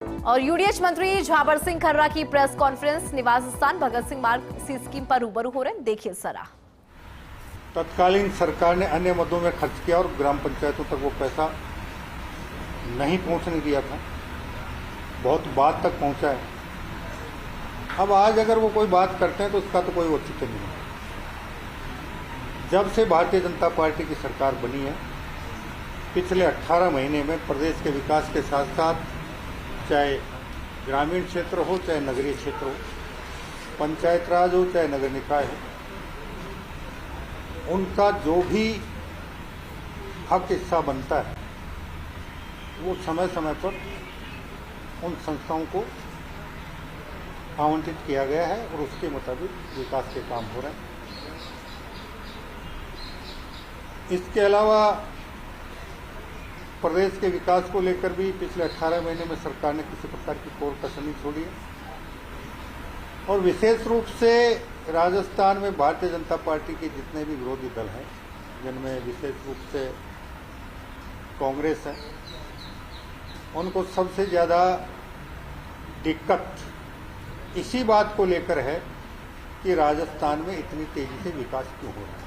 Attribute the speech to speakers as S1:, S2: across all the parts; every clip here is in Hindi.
S1: और यूडीएच मंत्री झाबर सिंह खर्रा की प्रेस कॉन्फ्रेंस, निवास स्थान भगत सिंह मार्ग सी स्कीम पर रूबरू हो रहे हैं, देखिए जरा।
S2: तत्कालीन सरकार ने अन्य मदों में खर्च किया और ग्राम पंचायतों तक वो पैसा नहीं पहुंचने दिया था, बहुत बाद तक पहुंचा है। अब आज अगर वो कोई बात करते हैं तो उसका तो कोई औचित्य नहीं है। जब से भारतीय जनता पार्टी की सरकार बनी है, पिछले 18 महीने में प्रदेश के विकास के साथ साथ चाहे ग्रामीण क्षेत्र हो चाहे नगरीय क्षेत्र हो, पंचायत राज हो चाहे नगर निकाय हो, उनका जो भी हक हिस्सा बनता है वो समय समय पर उन संस्थाओं को आवंटित किया गया है और उसके मुताबिक विकास के काम हो रहे हैं। इसके अलावा प्रदेश के विकास को लेकर भी पिछले 18 महीने में सरकार ने किसी प्रकार की कोर कसर नहीं छोड़ी है और विशेष रूप से राजस्थान में भारतीय जनता पार्टी के जितने भी विरोधी दल हैं, जिनमें विशेष रूप से कांग्रेस है, उनको सबसे ज़्यादा दिक्कत इसी बात को लेकर है कि राजस्थान में इतनी तेजी से विकास क्यों हो रहा है।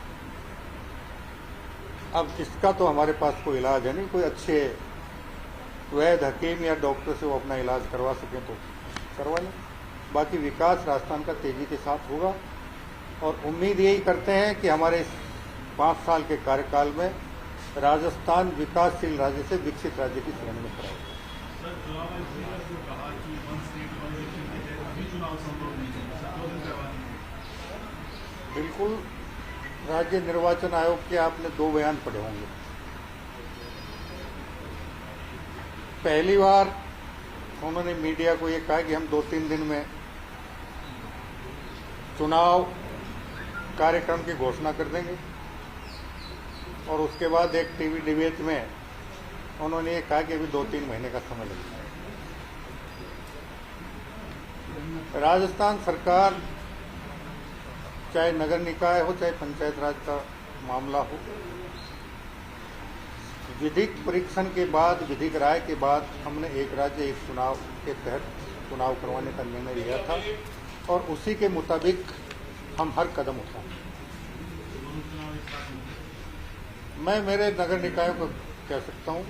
S2: अब इसका तो हमारे पास कोई इलाज है नहीं, कोई अच्छे वैद्य हकीम या डॉक्टर से वो अपना इलाज करवा सकें तो करवा लें। बाकी विकास राजस्थान का तेजी के साथ होगा और उम्मीद यही करते हैं कि हमारे इस 5 साल के कार्यकाल में राजस्थान विकासशील राज्य से विकसित राज्य की श्रेणी में कराएगा। बिल्कुल, राज्य निर्वाचन आयोग के आपने 2 बयान पढ़े होंगे। पहली बार उन्होंने मीडिया को ये कहा कि हम 2-3 दिन में चुनाव कार्यक्रम की घोषणा कर देंगे और उसके बाद एक टीवी डिबेट में उन्होंने ये कहा कि अभी 2-3 महीने का समय लगेगा। राजस्थान सरकार चाहे नगर निकाय हो चाहे पंचायत राज का मामला हो, विधिक परीक्षण के बाद, विधिक राय के बाद हमने एक राज्य एक चुनाव के तहत चुनाव करवाने का निर्णय लिया था और उसी के मुताबिक हम हर कदम उठाएं। मैं मेरे नगर निकायों को कह सकता हूं,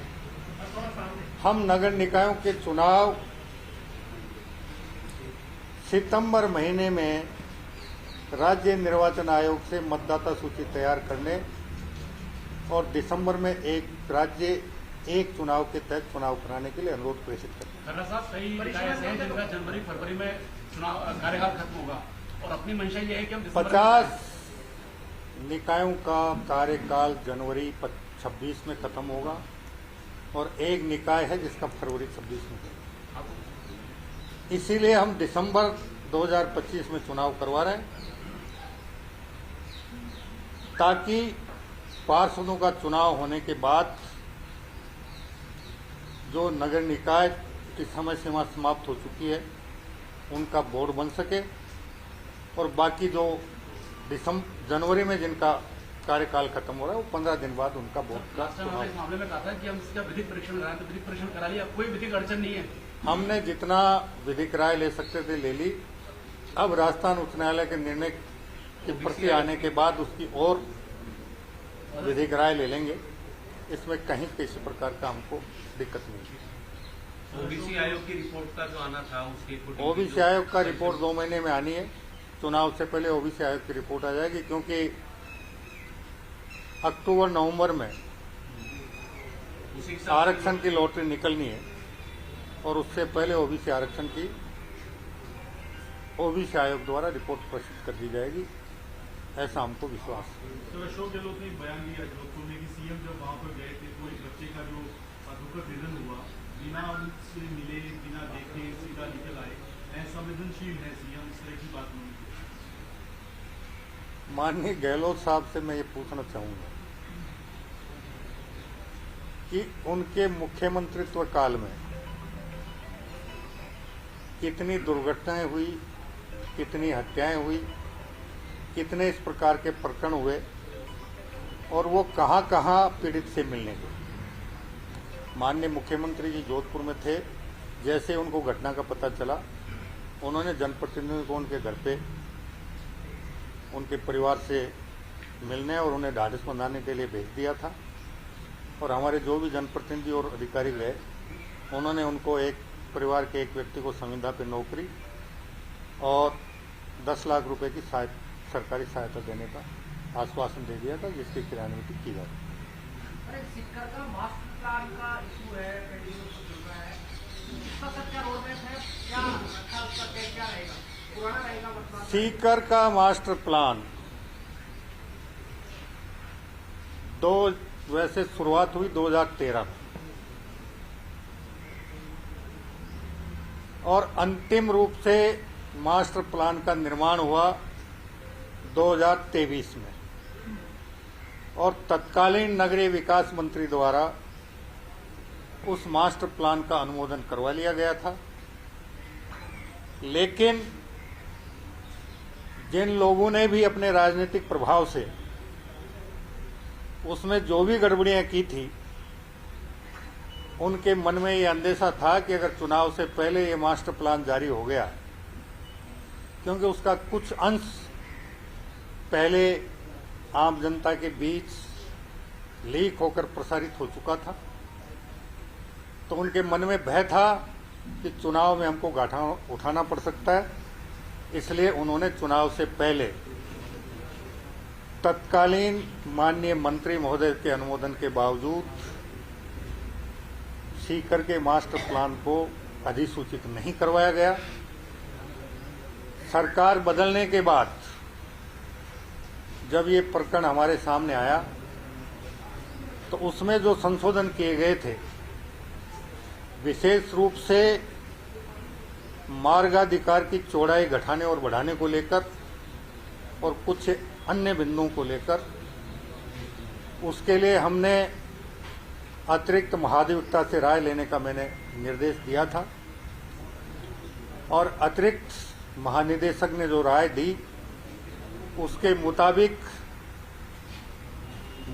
S2: हम नगर निकायों के चुनाव सितंबर महीने में राज्य निर्वाचन आयोग से मतदाता सूची तैयार करने और दिसंबर में एक राज्य एक चुनाव के तहत चुनाव कराने के लिए अनुरोध प्रेषित करते हैं।
S3: कई निकाय हैं जिनका जनवरी फरवरी में चुनाव कार्यकाल खत्म होगा और अपनी मंशा ये है कि हम
S2: 50 निकायों का कार्यकाल जनवरी 26 में खत्म होगा और एक निकाय है जिसका फरवरी 26 में होगा। इसीलिए हम दिसंबर 2025 में चुनाव करवा रहे हैं ताकि पार्षदों का चुनाव होने के बाद जो नगर निकाय की समय सीमा समाप्त हो चुकी है उनका बोर्ड बन सके और बाकी जो जनवरी में जिनका कार्यकाल खत्म हो रहा है वो 15 दिन बाद उनका बोर्ड का चुनाव।
S3: इस मामले में कहा था कि हम इसका विधिक परीक्षण कराएं, तो विधिक परीक्षण करा लिया, कोई विधिक अड़चन नहीं है।
S2: हमने जितना विधिक राय ले सकते थे ले ली। अब राजस्थान उच्च न्यायालय के निर्णय की प्रति आने के बाद उसकी और विधिक राय ले लेंगे। इसमें कहीं किसी प्रकार का हमको दिक्कत नहीं है।
S4: ओबीसी आयोग की रिपोर्ट का जो आना था उसके
S2: ओबीसी आयोग का रिपोर्ट 2 महीने में आनी है। चुनाव से पहले ओबीसी आयोग की रिपोर्ट आ जाएगी क्योंकि अक्टूबर नवंबर में आरक्षण की लॉटरी निकलनी है और उससे पहले ओबीसी आरक्षण की ओबीसी आयोग द्वारा रिपोर्ट प्रस्तुत कर दी जाएगी, ऐसा हमको विश्वास है।
S5: तो अशोक गहलोत ने बयान दिया जोधपुर में कि सीएम जब वहां पर गए थे तो एक बच्चे का जो दुखद निधन हुआ, बिना उनसे मिले बिना देखे सीधा निकल आए, असंवेदनशील है सीएम, इस तरह की बात नहीं।
S2: माननीय गहलोत साहब से मैं ये पूछना चाहूंगा कि उनके मुख्यमंत्रित्व काल में कितनी दुर्घटनाएं हुई, कितनी हत्याएं हुई, कितने इस प्रकार के प्रकरण हुए और वो कहां कहां पीड़ित से मिलने गए। माननीय मुख्यमंत्री जी जोधपुर में थे जैसे उनको घटना का पता चला, उन्होंने जनप्रतिनिधियों को उनके घर पे उनके परिवार से मिलने और उन्हें ढाढ़स बंधाने के लिए भेज दिया था। और हमारे जो भी जनप्रतिनिधि और अधिकारी गए, उन्होंने उनको एक परिवार के एक व्यक्ति को संविदा पे नौकरी और 10 लाख रुपए की सरकारी सहायता देने का आश्वासन दे दिया था, जिसकी क्रियान्वित की जाए।
S6: अरे सीकर का मास्टर प्लान का इशू है, पेंडिंग चल रहा है, उसका सर क्या रोड मैप है, क्या अच्छा उसका क्या रहेगा, पुराना रहेगा मतलब?
S2: सीकर का मास्टर प्लान वैसे शुरुआत हुई 2013 में और अंतिम रूप से मास्टर प्लान का निर्माण हुआ 2023 में और तत्कालीन नगरीय विकास मंत्री द्वारा उस मास्टर प्लान का अनुमोदन करवा लिया गया था। लेकिन जिन लोगों ने भी अपने राजनीतिक प्रभाव से उसमें जो भी गड़बड़ियां की थी, उनके मन में ये अंदेशा था कि अगर चुनाव से पहले ये मास्टर प्लान जारी हो गया, क्योंकि उसका कुछ अंश पहले आम जनता के बीच लीक होकर प्रसारित हो चुका था, तो उनके मन में भय था कि चुनाव में हमको घाटा उठाना पड़ सकता है। इसलिए उन्होंने चुनाव से पहले तत्कालीन माननीय मंत्री महोदय के अनुमोदन के बावजूद सीकर के मास्टर प्लान को अधिसूचित नहीं करवाया गया। सरकार बदलने के बाद जब ये प्रकरण हमारे सामने आया, तो उसमें जो संशोधन किए गए थे, विशेष रूप से मार्गाधिकार की चौड़ाई घटाने और बढ़ाने को लेकर और कुछ अन्य बिंदुओं को लेकर, उसके लिए हमने अतिरिक्त महाधिवक्ता से राय लेने का मैंने निर्देश दिया था और अतिरिक्त महानिदेशक ने जो राय दी, उसके मुताबिक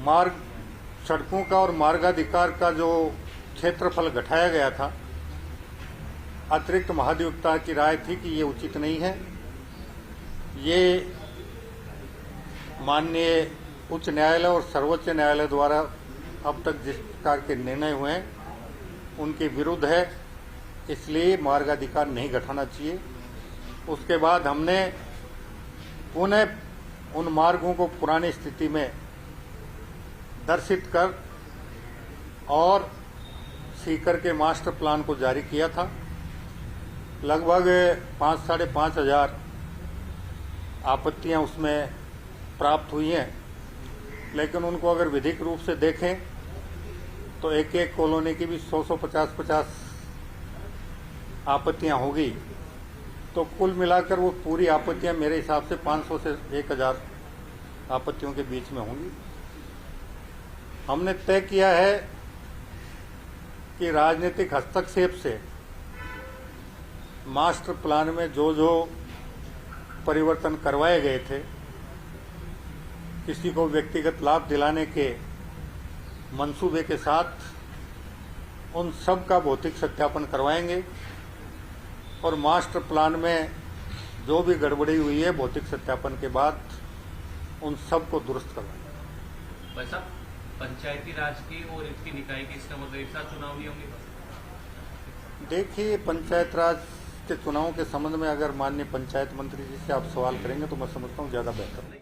S2: मार्ग सड़कों का और मार्गाधिकार का जो क्षेत्रफल घटाया गया था, अतिरिक्त महाधिवक्ता की राय थी कि ये उचित नहीं है। ये माननीय उच्च न्यायालय और सर्वोच्च न्यायालय द्वारा अब तक जिस प्रकार के निर्णय हुए हैं, उनके विरुद्ध है, इसलिए मार्गाधिकार नहीं घटाना चाहिए। उसके बाद हमने पुनः उन मार्गों को पुरानी स्थिति में दर्शित कर और सीकर के मास्टर प्लान को जारी किया था। लगभग 5-5.5 हजार आपत्तियां उसमें प्राप्त हुई हैं, लेकिन उनको अगर विधिक रूप से देखें तो एक एक कॉलोनी की भी 100-150 आपत्तियां होगी, तो कुल मिलाकर वो पूरी आपत्तियां मेरे हिसाब से 500 से 1000 आपत्तियों के बीच में होंगी। हमने तय किया है कि राजनीतिक हस्तक्षेप से मास्टर प्लान में जो जो परिवर्तन करवाए गए थे, किसी को व्यक्तिगत लाभ दिलाने के मंसूबे के साथ उन सब का भौतिक सत्यापन करवाएंगे और मास्टर प्लान में जो भी गड़बड़ी हुई है, भौतिक सत्यापन के बाद उन सब को दुरुस्त करवाएंगे।
S4: वैसा पंचायती राज की और इसकी निकाय की, इसका मतलब एक साथ चुनाव नहीं होंगे?
S2: देखिए, पंचायत राज के चुनावों के संबंध में अगर माननीय पंचायत मंत्री जी से आप सवाल करेंगे तो मैं समझता हूँ ज्यादा बेहतर नहीं।